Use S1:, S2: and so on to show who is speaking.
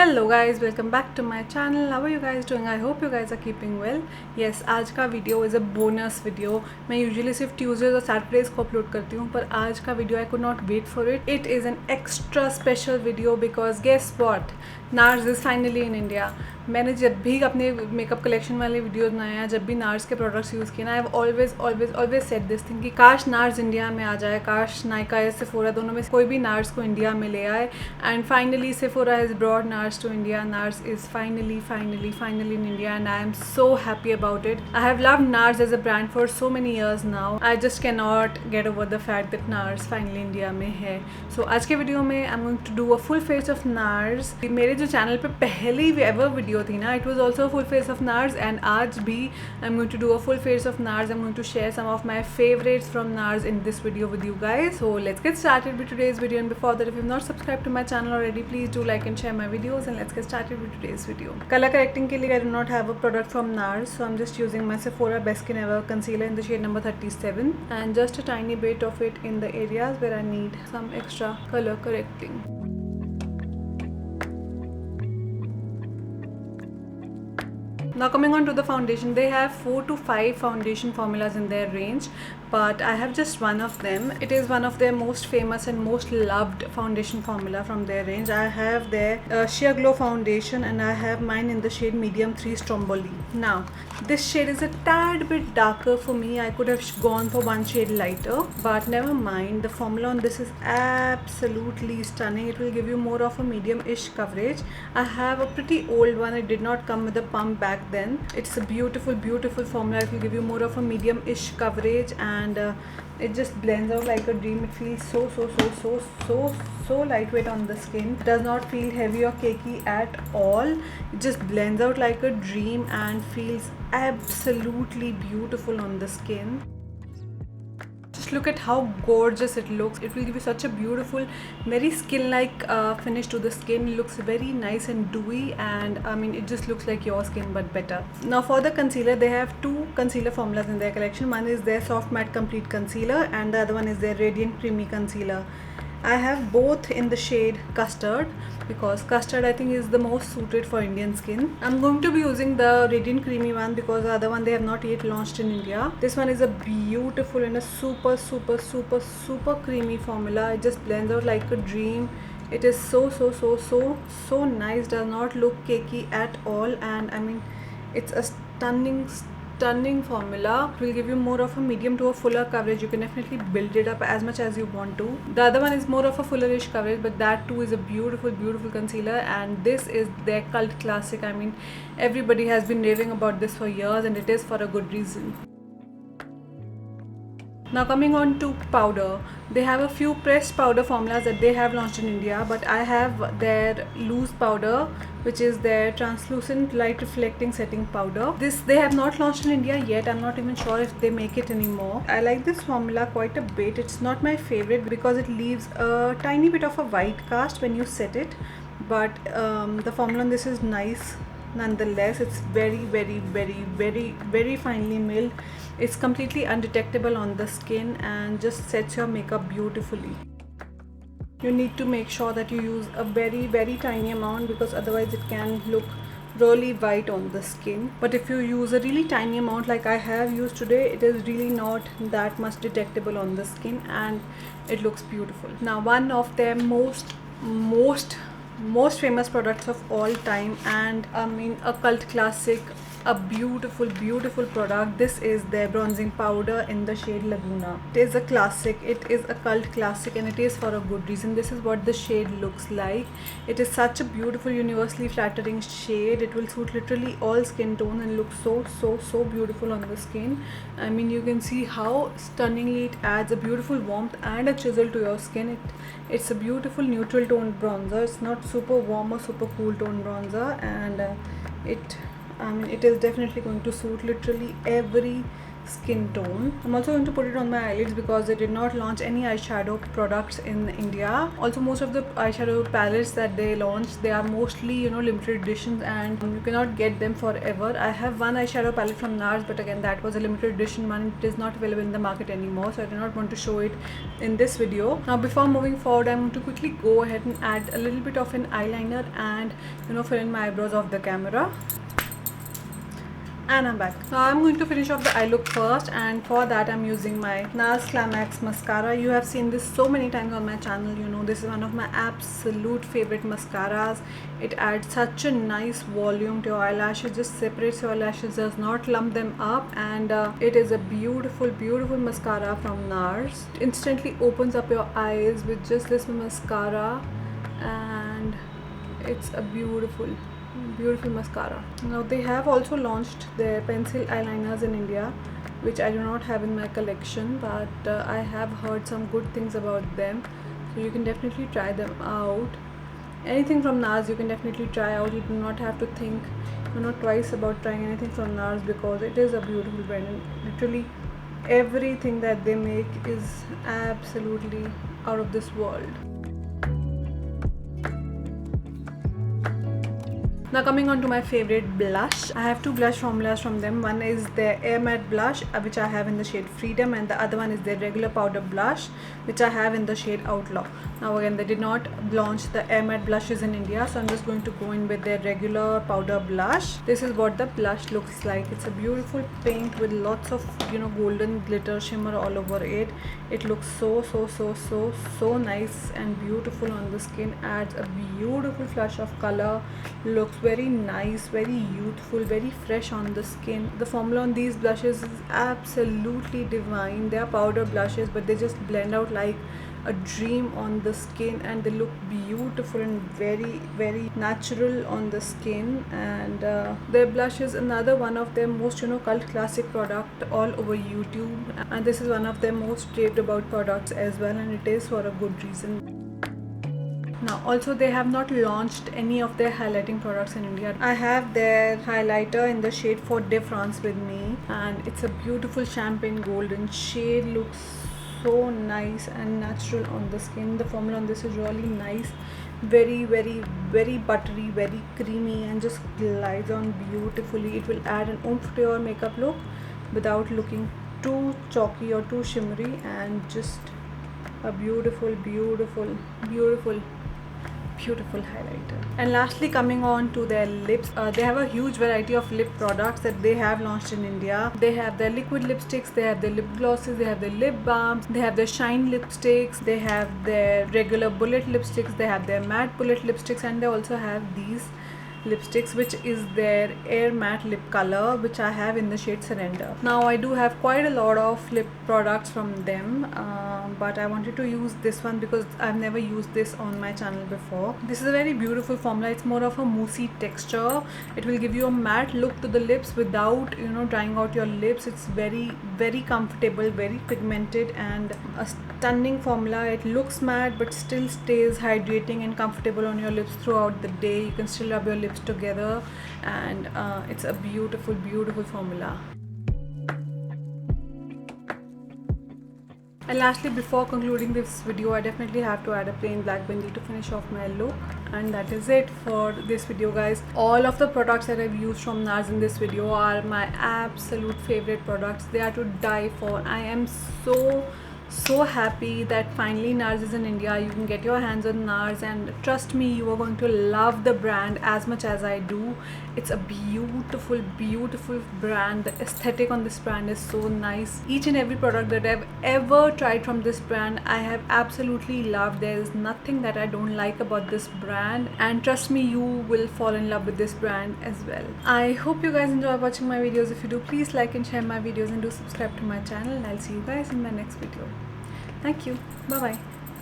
S1: Hello guys, welcome back to my channel. How are you guys doing? I hope you guys are keeping well. Yes, आज का video is a bonus video. मैं usually सिर्फ Tuesdays और Saturdays को upload करती हूँ, पर आज का video I could not wait for it. It is an extra special video because guess what, Nars is finally in India. मैंने जब भी अपने मेकअप कलेक्शन वाले वीडियोस बनाए हैं, जब भी नार्स के प्रोडक्ट्स यूज़ किए ना, I have always said this thing कि काश नार्स इंडिया में आ जाए, काश नायका या सेफोरा दोनों में कोई भी नार्स को इंडिया में ले आए. And finally Sephora has brought nurse to India. NARS is finally in India and I am so happy about it. I have loved NARS as a brand for so many years now. I just cannot get over the fact that NARS finally India में है. So आज के video में I'm going to do a full face of NARS. मेरे जो channel पे पहली ever video थी ना, it was also a full face of NARS and आज भी I'm going to do a full face of NARS. I'm going to share some of my favorites from NARS in this video with you guys. So let's get started with today's video, and before that, if you've not subscribed to my channel already, please do like and share my videos. And let's get started with today's video. Color correcting के लिए I do not have a product from NARS, so I'm just using my Sephora Best Skin Ever concealer in the shade number 37 and just a tiny bit of it in the areas where I need some extra color correcting. Now coming on to the foundation, they have 4 to 5 foundation formulas in their range, but I have just one of them. It is one of their most famous and most loved foundation formula from their range. I have their Sheer Glow foundation and I have mine in the shade medium 3 Stromboli. Now this shade is a tad bit darker for me. I could have gone for one shade lighter, but never mind. The formula on this is absolutely stunning. It will give you more of a medium-ish coverage. I have a pretty old one. It did not come with a pump back then. It's a beautiful formula. It will give you more of a medium-ish coverage and it just blends out like a dream. It feels so lightweight on the skin. It does not feel heavy or cakey at all. It just blends out like a dream and feels absolutely beautiful on the skin. Just look at how gorgeous it looks. It will give you such a beautiful, very skin-like finish to the skin. It looks very nice and dewy, and I mean, it just looks like your skin but better. Now for the concealer, they have 2 concealer formulas in their collection. One is their Soft Matte Complete Concealer and the other one is their Radiant Creamy Concealer. I have both in the shade Custard because Custard I think is the most suited for Indian skin. I'm going to be using the Radiant Creamy one because the other one they have not yet launched in India. This one is a beautiful and a super creamy formula. It just blends out like a dream. It is so nice. Does not look cakey at all, and I mean, it's a stunning formula. It will give you more of a medium to a fuller coverage. You can definitely build it up as much as you want to. The other one is more of a fullerish coverage, but that too is a beautiful concealer, and this is their cult classic. I mean, everybody has been raving about this for years and it is for a good reason. Now coming on to powder, they have a few pressed powder formulas that they have launched in India, but I have their loose powder, which is their translucent light reflecting setting powder. This they have not launched in India yet. I'm not even sure if they make it anymore. I like this formula quite a bit. It's not my favorite because it leaves a tiny bit of a white cast when you set it, but the formula on this is nice nonetheless. It's very finely milled. It's completely undetectable on the skin and just sets your makeup beautifully. You need to make sure that you use a very tiny amount because otherwise it can look really white on the skin. But if you use a really tiny amount like I have used today, it is really not that much detectable on the skin and it looks beautiful. Now one of their most famous products of all time, and I mean a cult classic, a beautiful product. This is their bronzing powder in the shade Laguna. It is a classic, it is a cult classic, and it is for a good reason. This is what the shade looks like. It is such a beautiful, universally flattering shade. It will suit literally all skin tones and look so beautiful on the skin. I mean, you can see how stunningly it adds a beautiful warmth and a chisel to your skin. It's a beautiful neutral toned bronzer. It's not super warm or super cool toned bronzer, and it is definitely going to suit literally every skin tone. I'm also going to put it on my eyelids because they did not launch any eyeshadow products in India. Also, most of the eyeshadow palettes that they launched, they are mostly, you know, limited editions, and you cannot get them forever. I have one eyeshadow palette from NARS, but again, that was a limited edition one. It is not available in the market anymore, so I do not want to show it in this video. Now, before moving forward, I'm going to quickly go ahead and add a little bit of an eyeliner and, you know, fill in my eyebrows off the camera. And I'm back. Now I'm going to finish off the eye look first, and for that I'm using my NARS Climax mascara. You have seen this so many times on my channel. You know, this is one of my absolute favorite mascaras. It adds such a nice volume to your eyelashes, just separates your eyelashes, does not lump them up, and it is a beautiful mascara from NARS. It instantly opens up your eyes with just this mascara, and it's a beautiful mascara. Now they have also launched their pencil eyeliners in India, which I do not have in my collection, but I have heard some good things about them, so you can definitely try them out. Anything from NARS you can definitely try out. You do not have to think, you know, twice about trying anything from NARS, because it is a beautiful brand, and literally everything that they make is absolutely out of this world. Now coming on to my favorite blush, I have two blush formulas from them. One is their Air Matte blush, which I have in the shade Freedom, and the other one is their regular powder blush, which I have in the shade Outlaw. Now again, they did not launch the Air Matte blushes in India, so I'm just going to go in with their regular powder blush. This is what the blush looks like. It's a beautiful pink with lots of, you know, golden glitter shimmer all over it. It looks so nice and beautiful on the skin. Adds a beautiful flush of color. Looks very nice, very youthful, very fresh on the skin. The formula on these blushes is absolutely divine. They are powder blushes, but they just blend out like a dream on the skin, and they look beautiful and very natural on the skin. And their blush is another one of their most, you know, cult classic product all over YouTube, and this is one of their most raved about products as well, and it is for a good reason. Now also, they have not launched any of their highlighting products in India. I have their highlighter in the shade For de France with me, and it's a beautiful champagne golden shade. Looks so nice and natural on the skin. The formula on this is really nice, very buttery, very creamy, and just glides on beautifully. It will add an oomph to your makeup look without looking too chalky or too shimmery, and just a beautiful highlighter. And lastly, coming on to their lips, they have a huge variety of lip products that they have launched in India. They have their liquid lipsticks, they have their lip glosses, they have their lip balms, they have their shine lipsticks, they have their regular bullet lipsticks, they have their matte bullet lipsticks, and they also have these lipsticks, which is their Air Matte lip color, which I have in the shade Surrender. Now I do have quite a lot of lip products from them, but I wanted to use this one because I've never used this on my channel before. This is a very beautiful formula. It's more of a moussey texture. It will give you a matte look to the lips without, you know, drying out your lips. It's very comfortable, very pigmented, and a stunning formula. It looks matte but still stays hydrating and comfortable on your lips throughout the day. You can still rub your lips together, and it's a beautiful formula. And lastly, before concluding this video, I definitely have to add a plain black bindi to finish off my look. And that is it for this video, guys. All of the products that I've used from NARS in this video are my absolute favorite products. They are to die for. I am so happy that finally NARS is in India. You can get your hands on NARS, and trust me, you are going to love the brand as much as I do. It's a beautiful brand. The aesthetic on this brand is so nice. Each and every product that I've ever tried from this brand, I have absolutely loved. There is nothing that I don't like about this brand, and trust me, you will fall in love with this brand as well. I hope you guys enjoy watching my videos. If you do, please like and share my videos, and do subscribe to my channel, and I'll see you guys in my next video. Thank you. Bye bye.